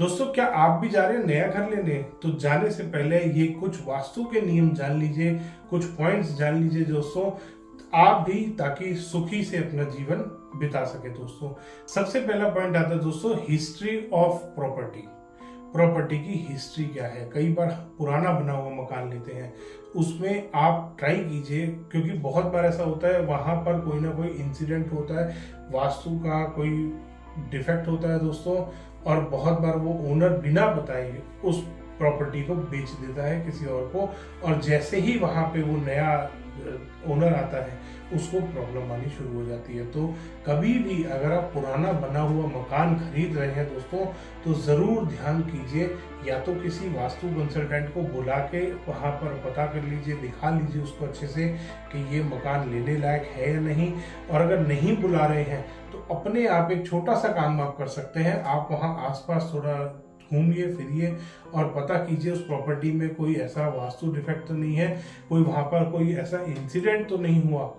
दोस्तों, क्या आप भी जा रहे हैं नया घर लेने? तो जाने से पहले ये कुछ वास्तु के नियम जान लीजिए, कुछ पॉइंट्स जान लीजिए दोस्तों, आप भी, ताकि सुखी से अपना जीवन बिता सके। दोस्तों, सबसे पहला पॉइंट आता है दोस्तों, हिस्ट्री ऑफ प्रॉपर्टी। प्रॉपर्टी की हिस्ट्री क्या है? कई बार पुराना बना हुआ मकान लेते हैं, उसमें आप ट्राई कीजिए, क्योंकि बहुत बार ऐसा होता है वहां पर कोई ना कोई इंसिडेंट होता है, वास्तु का कोई डिफेक्ट होता है दोस्तों, और बहुत बार वो ओनर बिना बताए उस प्रॉपर्टी को बेच देता है किसी और को, और जैसे ही वहां पे वो नया ओनर आता है उसको प्रॉब्लम आनी शुरू हो जाती है। तो कभी भी अगर आप पुराना बना हुआ मकान खरीद रहे हैं दोस्तों, तो ज़रूर ध्यान कीजिए, या तो किसी वास्तु कंसल्टेंट को बुला के वहाँ पर पता कर लीजिए, दिखा लीजिए उसको अच्छे से कि ये मकान लेने लायक है या नहीं। और अगर नहीं बुला रहे हैं तो अपने आप एक छोटा सा काम आप कर सकते हैं, आप वहाँ आसपास थोड़ा घूमिए फिरिए और पता कीजिए उस प्रॉपर्टी में कोई ऐसा वास्तु डिफेक्ट तो नहीं है, कोई वहां पर कोई ऐसा इंसिडेंट तो नहीं हुआ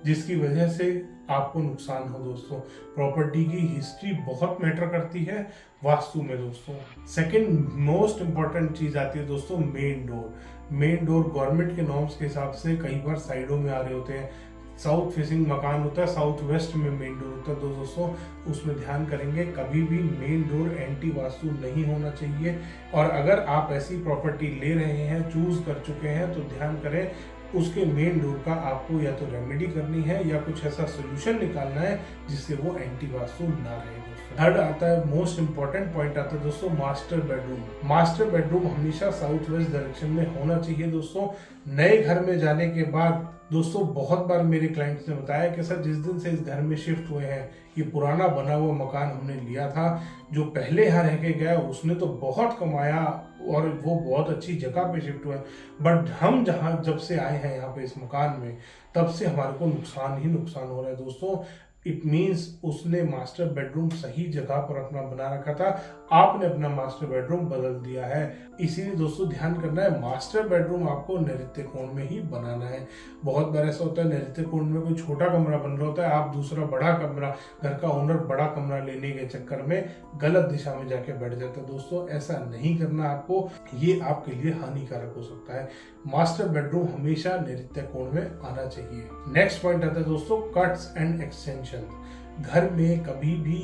जिसकी वजह से आपको नुकसान हो। दोस्तों, प्रॉपर्टी की हिस्ट्री बहुत मैटर करती है वास्तु में। दोस्तों, सेकंड मोस्ट इंपॉर्टेंट चीज आती है दोस्तों, main door. Main door government के नॉर्म्स के हिसाब से कई बार साइडों में आ रहे होते हैं। साउथ फेसिंग मकान होता है, साउथ वेस्ट में मेन डोर होता है। दोस्तों, उसमें ध्यान करेंगे, कभी भी मेन डोर एंटी वास्तु नहीं होना चाहिए। और अगर आप ऐसी प्रॉपर्टी ले रहे हैं, चूज कर चुके हैं, तो ध्यान करें उसके मेन डोर का आपको या तो रेमेडी करनी है या कुछ ऐसा सोल्यूशन निकालना है जिससे वो एंटी वास्तु ना रहे। दोस्तों, थर्ड आता है, मोस्ट इंपॉर्टेंट पॉइंट आता है दोस्तों, मास्टर बेडरूम। मास्टर बेडरूम हमेशा साउथ वेस्ट डायरेक्शन में होना चाहिए। दोस्तों, नए घर में जाने के बाद दोस्तों बहुत बार मेरे क्लाइंट्स ने बताया कि सर, जिस दिन से इस घर में शिफ्ट हुए हैं, ये पुराना बना हुआ मकान हमने लिया था, जो पहले यहाँ रह के गया उसने तो बहुत कमाया और वो बहुत अच्छी जगह पे शिफ्ट हुए, बट हम जब से आए हैं यहाँ पे इस मकान में, तब से हमारे को नुकसान ही नुकसान हो रहा है। दोस्तों, इट मीन्स उसने मास्टर बेडरूम सही जगह पर अपना बना रखा था, आपने अपना मास्टर बेडरूम बदल दिया है। इसीलिए दोस्तों ध्यान करना है, मास्टर बेडरूम आपको नैऋत्य कोण में ही बनाना है। बहुत बार ऐसा होता है नैऋत्य कोण में कोई छोटा कमरा बन रहा होता है, आप दूसरा बड़ा कमरा, घर का ओनर बड़ा कमरा लेने के चक्कर में गलत दिशा में जाके बैठ जाता है। दोस्तों, ऐसा नहीं करना आपको, ये आपके लिए हानिकारक हो सकता है। मास्टर बेडरूम हमेशा नैऋत्य कोण में आना चाहिए। नेक्स्ट पॉइंट आता है दोस्तों, कट्स एंड एक्सटेंशन। घर में कभी भी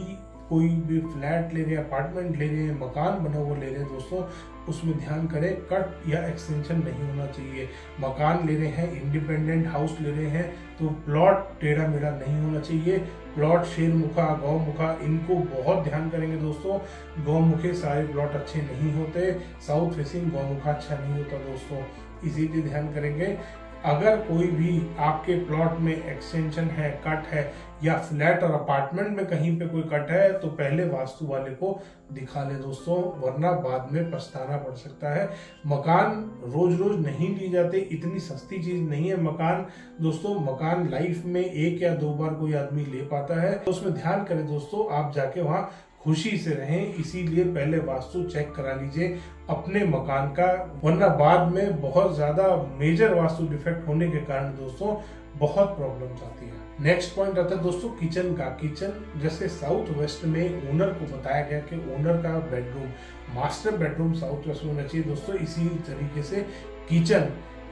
कोई भी फ्लैट ले रहे हैं, अपार्टमेंट ले रहे हैं, मकान बना हुआ ले रहे हैं दोस्तों, उसमें ध्यान करें कट या एक्सटेंशन नहीं होना चाहिए। मकान ले रहे हैं, इंडिपेंडेंट हाउस ले रहे हैं, तो प्लॉट टेढ़ा मेढ़ा नहीं होना चाहिए। प्लॉट शेरमुखा, गौमुखा, इनको बहुत ध्यान करेंगे दोस्तों। गौमुखे सारे प्लॉट अच्छे नहीं होते, साउथ फेसिंग गौमुखा अच्छा नहीं होता दोस्तों, इसीलिए ध्यान करेंगे। अगर कोई भी आपके प्लॉट में एक्सटेंशन है, कट है, या फ्लैट और अपार्टमेंट में कहीं पे कोई कट है, तो पहले वास्तु वाले को दिखा ले दोस्तों, वरना बाद में पछताना पड़ सकता है। मकान रोज रोज नहीं ली जाते, इतनी सस्ती चीज नहीं है मकान। दोस्तों, मकान लाइफ में एक या दो बार कोई आदमी ले पाता है, तो उसमें ध्यान करें दोस्तों, आप जाके वहाँ खुशी से रहें। इसीलिए पहले वास्तु चेक करा लीजिए अपने मकान का, वरना बाद में बहुत ज्यादा मेजर वास्तु डिफेक्ट होने के कारण दोस्तों बहुत प्रॉब्लम्स आती है। नेक्स्ट पॉइंट आता है दोस्तों, किचन का। किचन जैसे साउथ वेस्ट में ओनर को बताया गया कि ओनर का bedroom, master bedroom south west में होना चाहिए दोस्तों। इसी तरीके से किचन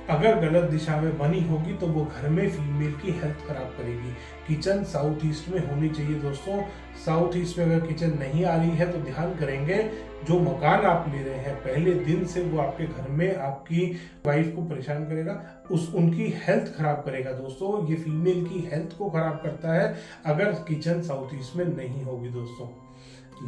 अगर गलत दिशा में बनी होगी तो वो घर में फीमेल की हेल्थ खराब करेगी। किचन साउथ ईस्ट में होनी चाहिए दोस्तों। साउथ ईस्ट में अगर किचन नहीं आ रही है तो ध्यान करेंगे, जो मकान आप ले रहे हैं पहले दिन से वो आपके घर में आपकी वाइफ को परेशान करेगा, उनकी हेल्थ खराब करेगा दोस्तों। ये फीमेल की हेल्थ को खराब करता है अगर किचन साउथ ईस्ट में नहीं होगी दोस्तों।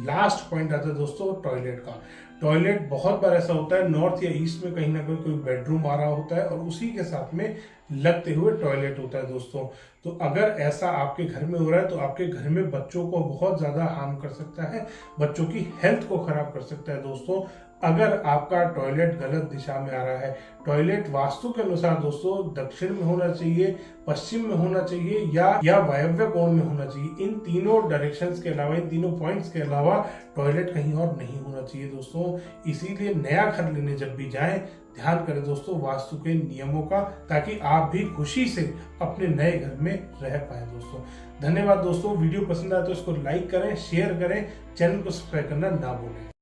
लास्ट पॉइंट आता है दोस्तों, टॉयलेट का। टॉयलेट बहुत बार ऐसा होता है नॉर्थ या ईस्ट में कहीं ना कहीं कोई बेडरूम आ रहा होता है और उसी के साथ में लगते हुए टॉयलेट होता है दोस्तों। तो अगर ऐसा आपके घर में हो रहा है तो आपके घर में बच्चों को बहुत ज्यादा हार्म कर सकता है, बच्चों की हेल्थ को खराब कर सकता है दोस्तों। अगर आपका टॉयलेट गलत दिशा में आ रहा है, टॉयलेट वास्तु के अनुसार दोस्तों दक्षिण में होना चाहिए, पश्चिम में होना चाहिए, या वायव्य कोण में होना चाहिए। इन तीनों डायरेक्शंस के अलावा, इन तीनों पॉइंट्स के अलावा टॉयलेट कहीं और नहीं होना चाहिए दोस्तों। इसीलिए नया घर लेने जब भी जाएं, ध्यान करें दोस्तों वास्तु के नियमों का, ताकि आप भी खुशी से अपने नए घर में रह पाए दोस्तों। धन्यवाद दोस्तों। वीडियो पसंद आए तो इसको लाइक करें, शेयर करें, चैनल को सब्सक्राइब करना ना भूलें।